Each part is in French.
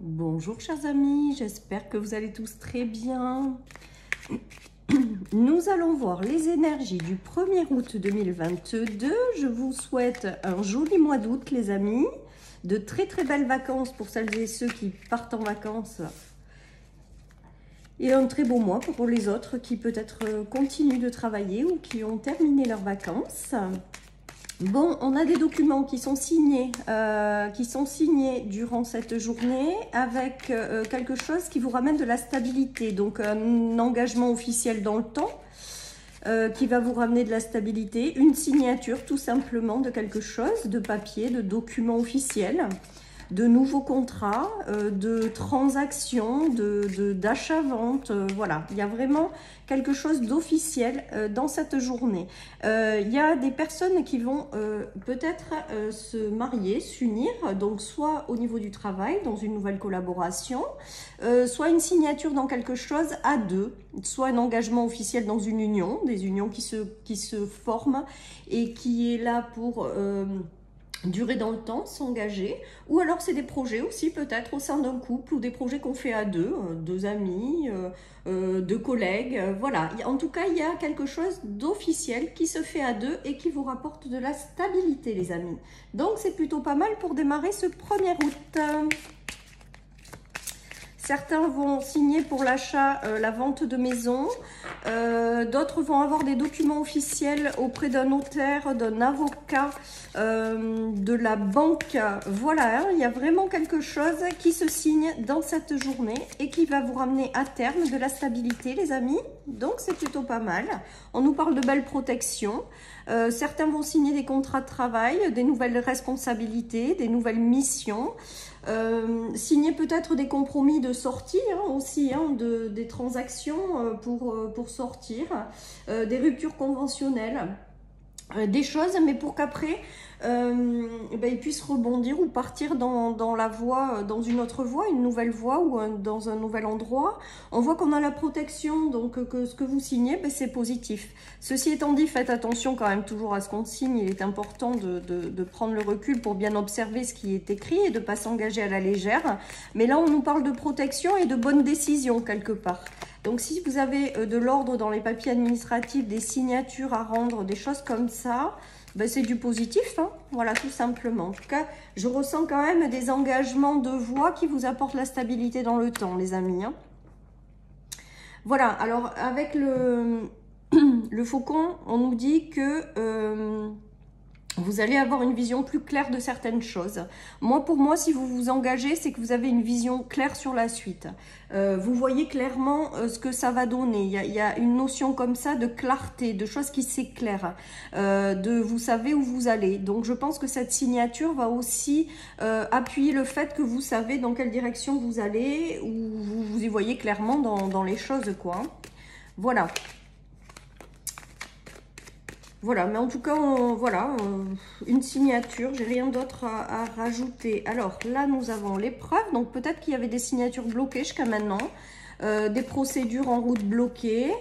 Bonjour chers amis, j'espère que vous allez tous très bien. Nous allons voir les énergies du 1er août 2022. Je vous souhaite un joli mois d'août les amis, de très belles vacances pour celles et ceux qui partent en vacances. Et un très beau mois pour les autres qui peut-être continuent de travailler ou qui ont terminé leurs vacances. Bon, on a des documents qui sont signés durant cette journée avec quelque chose qui vous ramène de la stabilité. Donc, un engagement officiel dans le temps qui va vous ramener de la stabilité. Une signature tout simplement de quelque chose, de papier, de document officiel, de nouveaux contrats, de transactions, d'achat-vente. Voilà, il y a vraiment quelque chose d'officiel dans cette journée. Il y a des personnes qui vont peut-être se marier, s'unir, donc soit au niveau du travail, dans une nouvelle collaboration, soit une signature dans quelque chose à deux, soit un engagement officiel dans une union, des unions qui se forment et qui est là pour durer dans le temps, s'engager, ou alors c'est des projets aussi peut-être au sein d'un couple ou des projets qu'on fait à deux amis, deux collègues, voilà. En tout cas, il y a quelque chose d'officiel qui se fait à deux et qui vous rapporte de la stabilité les amis. Donc c'est plutôt pas mal pour démarrer ce 1er août. Certains vont signer pour l'achat, la vente de maison. D'autres vont avoir des documents officiels auprès d'un notaire, d'un avocat, de la banque. Voilà, hein, il y a vraiment quelque chose qui se signe dans cette journée et qui va vous ramener à terme de la stabilité, les amis. Donc, c'est plutôt pas mal. On nous parle de belles protections. Certains vont signer des contrats de travail, des nouvelles responsabilités, des nouvelles missions. Signer peut-être des compromis de sortie aussi, des transactions pour sortir, des ruptures conventionnelles, des choses, mais pour qu'après ils puissent rebondir ou partir dans la voie, dans une autre voie, une nouvelle voie ou dans un nouvel endroit. On voit qu'on a la protection, donc que ce que vous signez, c'est positif. Ceci étant dit, faites attention quand même toujours à ce qu'on signe. Il est important de prendre le recul pour bien observer ce qui est écrit et de ne pas s'engager à la légère. Mais là, on nous parle de protection et de bonnes décisions quelque part. Donc, si vous avez de l'ordre dans les papiers administratifs, des signatures à rendre, des choses comme ça, c'est du positif, hein, voilà, tout simplement. En tout cas, je ressens quand même des engagements de voix qui vous apportent la stabilité dans le temps, les amis. Hein. Voilà, alors avec le faucon, on nous dit que vous allez avoir une vision plus claire de certaines choses. Pour moi, si vous vous engagez, c'est que vous avez une vision claire sur la suite. Vous voyez clairement ce que ça va donner. Il y a une notion comme ça de clarté, de choses qui s'éclairent, vous savez où vous allez. Donc, je pense que cette signature va aussi appuyer le fait que vous savez dans quelle direction vous allez, ou vous y voyez clairement dans les choses, quoi. Voilà. Voilà, mais en tout cas, voilà, une signature, j'ai rien d'autre à rajouter. Alors là, nous avons l'épreuve, donc peut-être qu'il y avait des signatures bloquées jusqu'à maintenant, des procédures en route bloquées,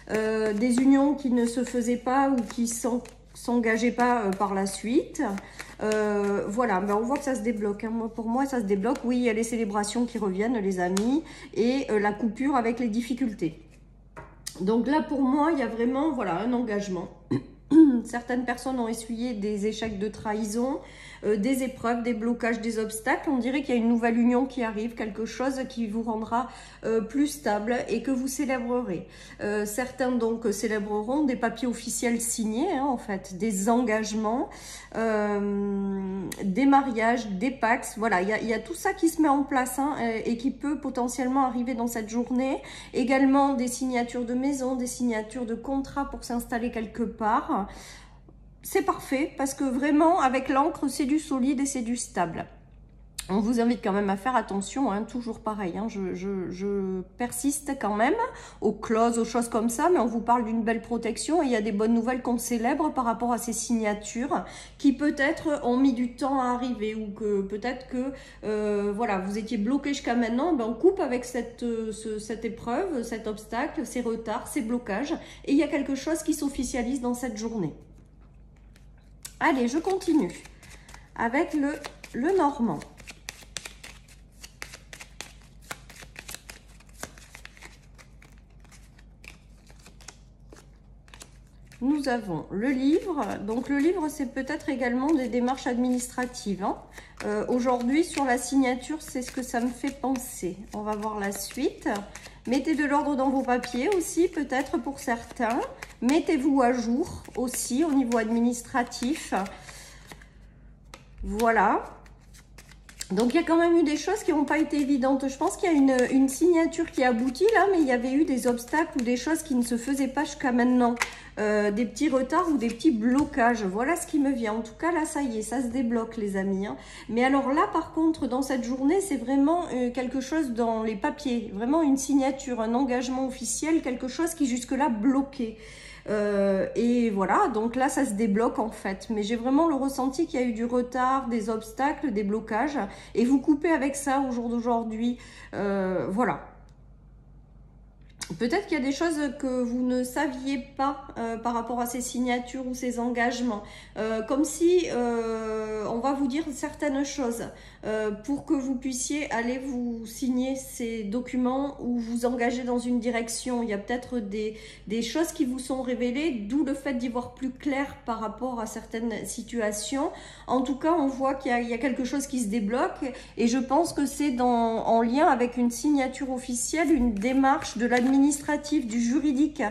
des unions qui ne se faisaient pas ou qui s'engageaient pas par la suite. Voilà, on voit que ça se débloque. Hein. Pour moi, ça se débloque. Oui, il y a les célébrations qui reviennent, les amis, et la coupure avec les difficultés. Donc là, pour moi, il y a vraiment, voilà, un engagement. Certaines personnes ont essuyé des échecs de trahison, des épreuves, des blocages, des obstacles. On dirait qu'il y a une nouvelle union qui arrive, quelque chose qui vous rendra plus stable et que vous célébrerez. Certains donc célébreront des papiers officiels signés, hein, en fait, des engagements, des mariages, des pactes. Voilà, il y a tout ça qui se met en place hein, et qui peut potentiellement arriver dans cette journée. Également des signatures de maison, des signatures de contrats pour s'installer quelque part. C'est parfait parce que vraiment avec l'encre c'est du solide et c'est du stable. On vous invite quand même à faire attention, hein, toujours pareil, hein, je persiste quand même aux clauses, aux choses comme ça, mais on vous parle d'une belle protection et il y a des bonnes nouvelles qu'on célèbre par rapport à ces signatures qui peut-être ont mis du temps à arriver ou que peut-être que voilà, vous étiez bloqué jusqu'à maintenant, on coupe avec cette épreuve, cet obstacle, ces retards, ces blocages et il y a quelque chose qui s'officialise dans cette journée. Allez, je continue avec le normand. nous avons le livre. Donc le livre, c'est peut-être également des démarches administratives. Hein. Aujourd'hui, sur la signature, c'est ce que ça me fait penser. On va voir la suite. Mettez de l'ordre dans vos papiers aussi, peut-être pour certains. Mettez-vous à jour aussi au niveau administratif. Voilà. Donc, il y a quand même eu des choses qui n'ont pas été évidentes. Je pense qu'il y a une signature qui aboutit là, mais il y avait eu des obstacles ou des choses qui ne se faisaient pas jusqu'à maintenant. Des petits retards ou des petits blocages. Voilà ce qui me vient. En tout cas, là, ça y est, ça se débloque, les amis. Hein. Mais alors là, par contre, dans cette journée, c'est vraiment quelque chose dans les papiers. Vraiment une signature, un engagement officiel, quelque chose qui jusque-là bloquait. Et voilà, donc là, ça se débloque en fait. Mais j'ai vraiment le ressenti qu'il y a eu du retard, des obstacles, des blocages. Et vous coupez avec ça au jour d'aujourd'hui. Voilà. Peut-être qu'il y a des choses que vous ne saviez pas par rapport à ces signatures ou ces engagements. Comme si on va vous dire certaines choses pour que vous puissiez aller vous signer ces documents ou vous engager dans une direction. Il y a peut-être des choses qui vous sont révélées, d'où le fait d'y voir plus clair par rapport à certaines situations. En tout cas, on voit qu'il y a quelque chose qui se débloque et je pense que c'est en lien avec une signature officielle, une démarche de l'administratif, du juridique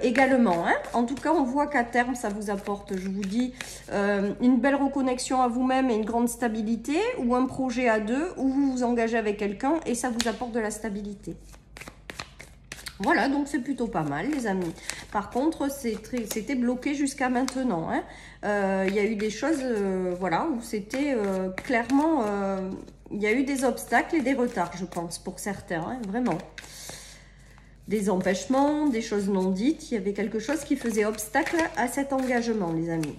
également. Hein. En tout cas, on voit qu'à terme, ça vous apporte, je vous dis, une belle reconnexion à vous-même et une grande stabilité, ou un projet à deux, où vous vous engagez avec quelqu'un et ça vous apporte de la stabilité. Voilà, donc c'est plutôt pas mal, les amis. Par contre, c'était bloqué jusqu'à maintenant. Hein. Il y a eu des choses, voilà, où c'était clairement... il y a eu des obstacles et des retards, je pense, pour certains, hein, vraiment. Des empêchements, des choses non dites. Il y avait quelque chose qui faisait obstacle à cet engagement, les amis.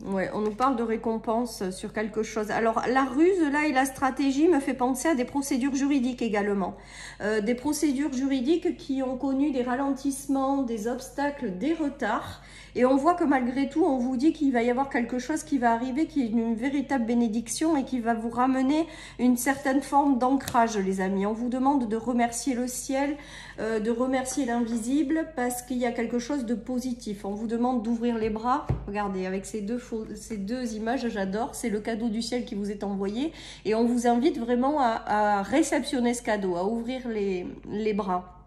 Ouais, on nous parle de récompense sur quelque chose. Alors, la ruse, là, et la stratégie me fait penser à des procédures juridiques également. Des procédures juridiques qui ont connu des ralentissements, des obstacles, des retards. Et on voit que malgré tout, on vous dit qu'il va y avoir quelque chose qui va arriver, qui est une véritable bénédiction et qui va vous ramener une certaine forme d'ancrage, les amis. On vous demande de remercier le ciel, de remercier l'invisible parce qu'il y a quelque chose de positif. On vous demande d'ouvrir les bras. Regardez, avec ces deux images, j'adore. C'est le cadeau du ciel qui vous est envoyé. Et on vous invite vraiment à réceptionner ce cadeau, à ouvrir les bras.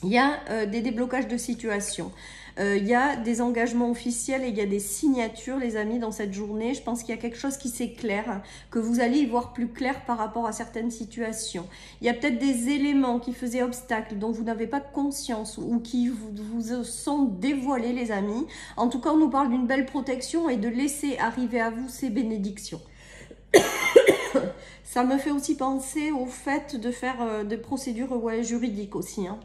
Il y a des déblocages de situation. Il y a des engagements officiels et il y a des signatures, les amis, dans cette journée. Je pense qu'il y a quelque chose qui s'éclaire, que vous allez y voir plus clair par rapport à certaines situations. Il y a peut-être des éléments qui faisaient obstacle, dont vous n'avez pas conscience ou qui vous sont dévoilés, les amis. En tout cas, on nous parle d'une belle protection et de laisser arriver à vous ces bénédictions. Ça me fait aussi penser au fait de faire des procédures juridiques aussi, hein.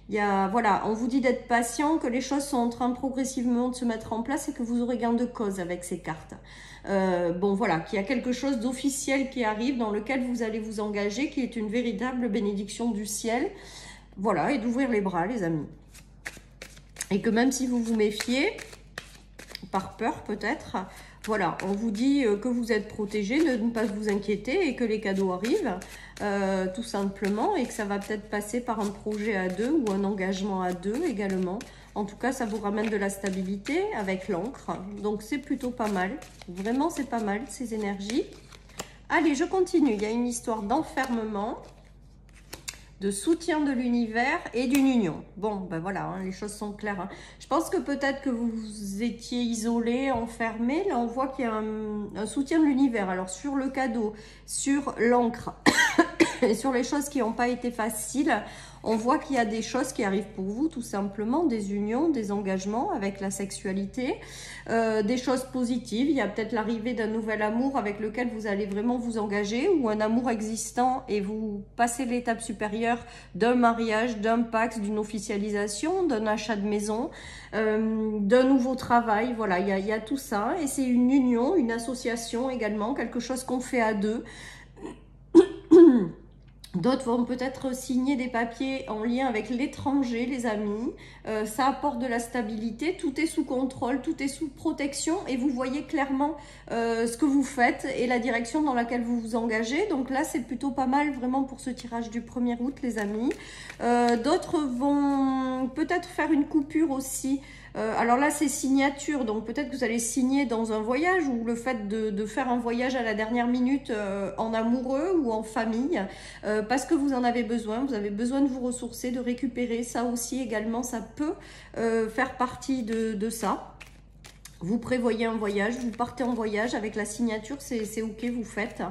Voilà, on vous dit d'être patient, que les choses sont en train progressivement de se mettre en place et que vous aurez gain de cause avec ces cartes. Bon, voilà, qu'il y a quelque chose d'officiel qui arrive dans lequel vous allez vous engager, qui est une véritable bénédiction du ciel. Voilà, et d'ouvrir les bras, les amis. Et que même si vous vous méfiez, par peur peut-être, voilà, on vous dit que vous êtes protégé, de ne pas vous inquiéter et que les cadeaux arrivent, tout simplement, et que ça va peut-être passer par un projet à deux ou un engagement à deux également. En tout cas, ça vous ramène de la stabilité avec l'encre, donc c'est plutôt pas mal. Vraiment, c'est pas mal, ces énergies. Allez, je continue. Il y a une histoire d'enfermement, de soutien de l'univers et d'une union. Bon, ben voilà, hein, les choses sont claires. Hein. Je pense que peut-être que vous étiez isolé, enfermé. Là, on voit qu'il y a un soutien de l'univers. Alors, sur le cadeau, sur l'encre et sur les choses qui n'ont pas été faciles, on voit qu'il y a des choses qui arrivent pour vous, tout simplement, des unions, des engagements avec la sexualité, des choses positives. Il y a peut-être l'arrivée d'un nouvel amour avec lequel vous allez vraiment vous engager, ou un amour existant et vous passez l'étape supérieure d'un mariage, d'un pacte, d'une officialisation, d'un achat de maison, d'un nouveau travail. Voilà, il y a tout ça et c'est une union, une association également, quelque chose qu'on fait à deux. D'autres vont peut-être signer des papiers en lien avec l'étranger, les amis. Ça apporte de la stabilité, tout est sous contrôle, tout est sous protection et vous voyez clairement ce que vous faites et la direction dans laquelle vous vous engagez. Donc là, c'est plutôt pas mal vraiment pour ce tirage du 1er août, les amis. D'autres vont peut-être faire une coupure aussi Alors là, c'est signature, donc peut-être que vous allez signer dans un voyage ou le fait de faire un voyage à la dernière minute en amoureux ou en famille, parce que vous en avez besoin de vous ressourcer, de récupérer. Ça aussi également, ça peut faire partie de ça. Vous prévoyez un voyage, vous partez en voyage avec la signature, c'est ok, vous faites.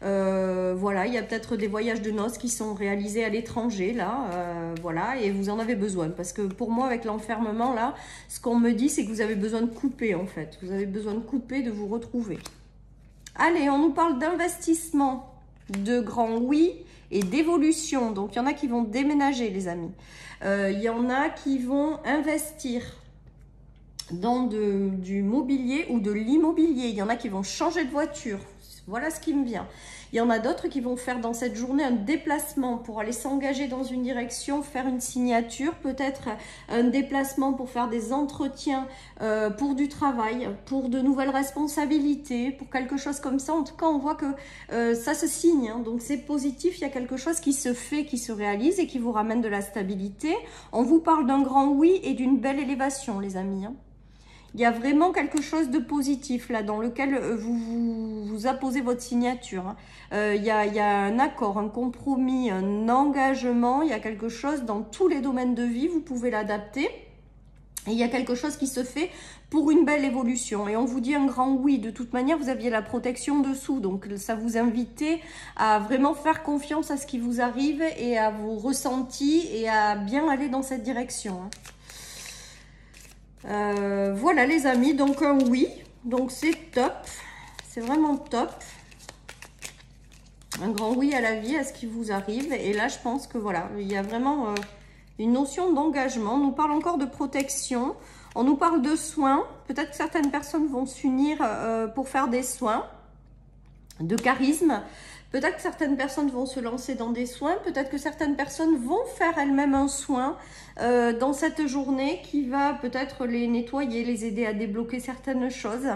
Voilà, il y a peut-être des voyages de noces qui sont réalisés à l'étranger, là, voilà, et vous en avez besoin. Parce que pour moi, avec l'enfermement, là, ce qu'on me dit, c'est que vous avez besoin de couper, en fait. Vous avez besoin de couper, de vous retrouver. Allez, on nous parle d'investissement, de grand oui et d'évolution. Donc, il y en a qui vont déménager, les amis. Il y en a qui vont investir dans du mobilier ou de l'immobilier. Il y en a qui vont changer de voiture. Voilà ce qui me vient. Il y en a d'autres qui vont faire dans cette journée un déplacement pour aller s'engager dans une direction, faire une signature, peut-être un déplacement pour faire des entretiens pour du travail, pour de nouvelles responsabilités, pour quelque chose comme ça. En tout cas, on voit que ça se signe, hein. Donc c'est positif, il y a quelque chose qui se fait, qui se réalise et qui vous ramène de la stabilité. On vous parle d'un grand oui et d'une belle élévation, les amis, hein. Il y a vraiment quelque chose de positif là dans lequel vous apposez votre signature, hein. Il y a un accord, un compromis, un engagement. Il y a quelque chose dans tous les domaines de vie. Vous pouvez l'adapter. Et il y a quelque chose qui se fait pour une belle évolution. Et on vous dit un grand oui. De toute manière, vous aviez la protection dessous. Donc, ça vous invitait à vraiment faire confiance à ce qui vous arrive et à vos ressentis et à bien aller dans cette direction, hein. Voilà les amis, donc un oui, donc c'est top, c'est vraiment top, un grand oui à la vie, à ce qui vous arrive. Et là je pense que voilà, il y a vraiment une notion d'engagement. On nous parle encore de protection, on nous parle de soins. Peut-être que certaines personnes vont s'unir pour faire des soins, de charisme. Peut-être que certaines personnes vont se lancer dans des soins, peut-être que certaines personnes vont faire elles-mêmes un soin dans cette journée qui va peut-être les nettoyer, les aider à débloquer certaines choses.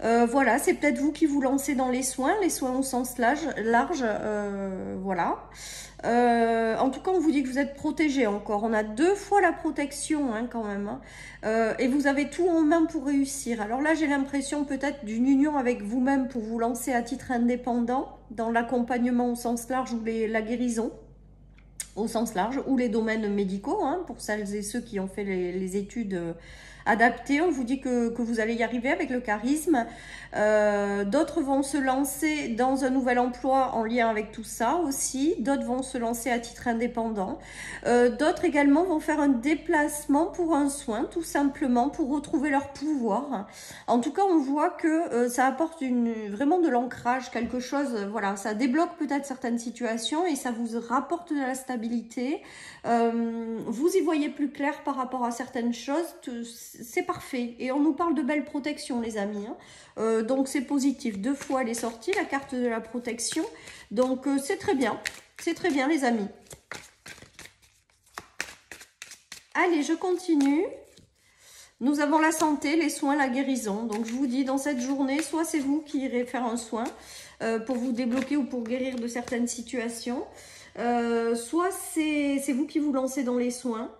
Voilà, c'est peut-être vous qui vous lancez dans les soins au sens large, voilà. En tout cas, on vous dit que vous êtes protégé encore. On a 2 fois la protection, hein, quand même, hein. Et vous avez tout en main pour réussir. Alors là, j'ai l'impression peut-être d'une union avec vous-même pour vous lancer à titre indépendant dans l'accompagnement au sens large ou la guérison au sens large ou les domaines médicaux, hein, pour celles et ceux qui ont fait les études adaptées. On vous dit que vous allez y arriver avec le charisme. D'autres vont se lancer dans un nouvel emploi en lien avec tout ça aussi. D'autres vont se lancer à titre indépendant. D'autres également vont faire un déplacement pour un soin, tout simplement pour retrouver leur pouvoir. En tout cas, on voit que ça apporte vraiment de l'ancrage, quelque chose, voilà, ça débloque peut-être certaines situations et ça vous rapporte de la stabilité. Vous y voyez plus clair par rapport à certaines choses, c'est parfait. Et on nous parle de belle protection, les amis, hein. Donc c'est positif. 2 fois elle est sortie, la carte de la protection. Donc c'est très bien, les amis. Allez, je continue. Nous avons la santé, les soins, la guérison. Donc je vous dis, dans cette journée, soit c'est vous qui irez faire un soin pour vous débloquer ou pour guérir de certaines situations. Soit c'est vous qui vous lancez dans les soins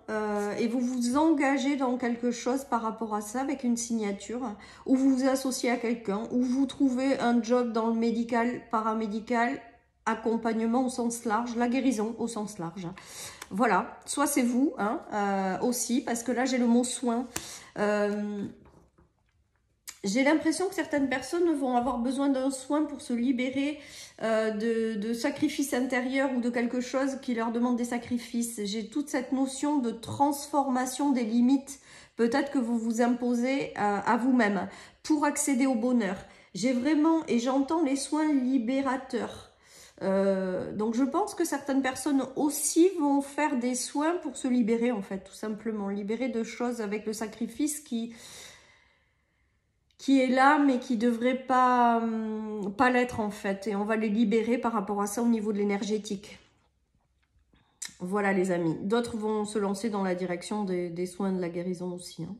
et vous vous engagez dans quelque chose par rapport à ça avec une signature, ou vous vous associez à quelqu'un, ou vous trouvez un job dans le médical, paramédical, accompagnement au sens large, la guérison au sens large. Voilà, soit c'est vous, hein, aussi, parce que là j'ai le mot soin. J'ai l'impression que certaines personnes vont avoir besoin d'un soin pour se libérer de sacrifices intérieurs ou de quelque chose qui leur demande des sacrifices. J'ai toute cette notion de transformation des limites, peut-être que vous vous imposez à vous-même pour accéder au bonheur. J'ai vraiment, et j'entends les soins libérateurs. Donc je pense que certaines personnes aussi vont faire des soins pour se libérer, en fait, tout simplement. Libérer de choses avec le sacrifice qui est là, mais qui devrait pas l'être, en fait. Et on va les libérer par rapport à ça au niveau de l'énergétique. Voilà, les amis. D'autres vont se lancer dans la direction des soins de la guérison aussi, hein.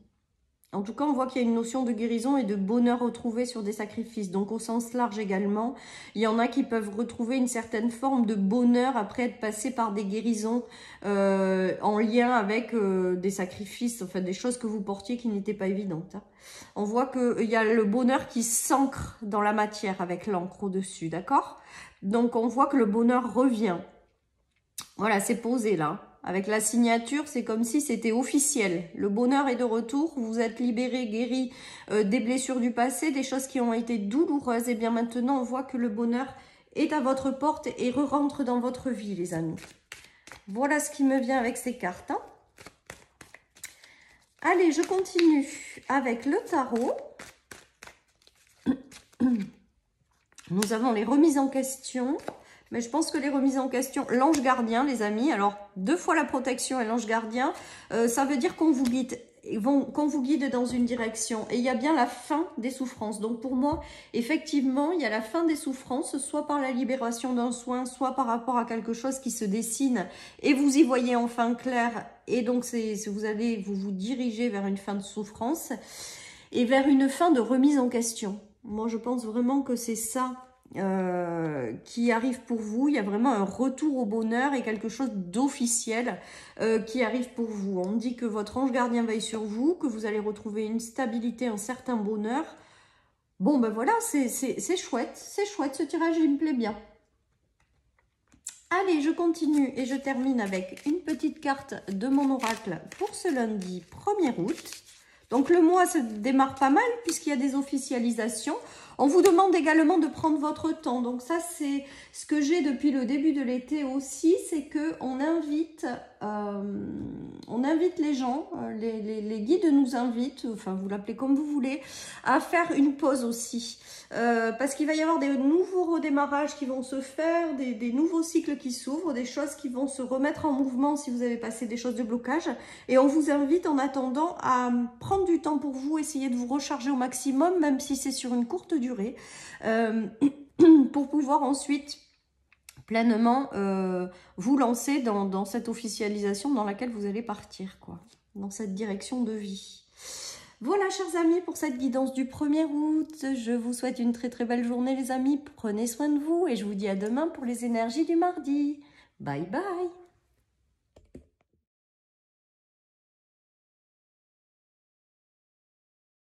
En tout cas, on voit qu'il y a une notion de guérison et de bonheur retrouvé sur des sacrifices. Donc, au sens large également, il y en a qui peuvent retrouver une certaine forme de bonheur après être passé par des guérisons en lien avec des sacrifices, enfin des choses que vous portiez qui n'étaient pas évidentes. Hein. On voit qu'il y a le bonheur qui s'ancre dans la matière avec l'encre au-dessus, d'accord? Donc, on voit que le bonheur revient. Voilà, c'est posé là. Avec la signature, c'est comme si c'était officiel. Le bonheur est de retour, vous êtes libéré, guéri des blessures du passé, des choses qui ont été douloureuses. Et bien maintenant, on voit que le bonheur est à votre porte et re-rentre dans votre vie, les amis. Voilà ce qui me vient avec ces cartes. Hein. Allez, je continue avec le tarot. Nous avons les remises en question. Mais je pense que les remises en question, l'ange gardien, les amis, alors 2 fois la protection et l'ange gardien, ça veut dire qu'on vous guide, qu'on vous guide dans une direction. Et il y a bien la fin des souffrances. Donc pour moi, effectivement, il y a la fin des souffrances, soit par la libération d'un soin, soit par rapport à quelque chose qui se dessine. Et vous y voyez enfin clair. Et donc vous allez vous diriger vers une fin de souffrance et vers une fin de remise en question. Moi, je pense vraiment que c'est ça. Qui arrive pour vous, il y a vraiment un retour au bonheur et quelque chose d'officiel qui arrive pour vous. On dit que votre ange gardien veille sur vous, que vous allez retrouver une stabilité, un certain bonheur. Bon ben voilà, c'est chouette, ce tirage il me plaît bien. Allez, je continue et je termine avec une petite carte de mon oracle pour ce lundi 1er août. Donc le mois se démarre pas mal puisqu'il y a des officialisations. On vous demande également de prendre votre temps. Donc ça, c'est ce que j'ai depuis le début de l'été aussi, c'est qu'on invite, les gens, les guides nous invitent, enfin vous l'appelez comme vous voulez, à faire une pause aussi. Parce qu'il va y avoir des nouveaux redémarrages qui vont se faire, des nouveaux cycles qui s'ouvrent, des choses qui vont se remettre en mouvement si vous avez passé des choses de blocage. Et on vous invite en attendant à prendre du temps pour vous, essayer de vous recharger au maximum, même si c'est sur une courte durée, pour pouvoir ensuite pleinement vous lancer dans cette officialisation dans laquelle vous allez partir, quoi, dans cette direction de vie. Voilà, chers amis, pour cette guidance du 1er août. Je vous souhaite une très très belle journée, les amis. Prenez soin de vous et je vous dis à demain pour les énergies du mardi. Bye bye.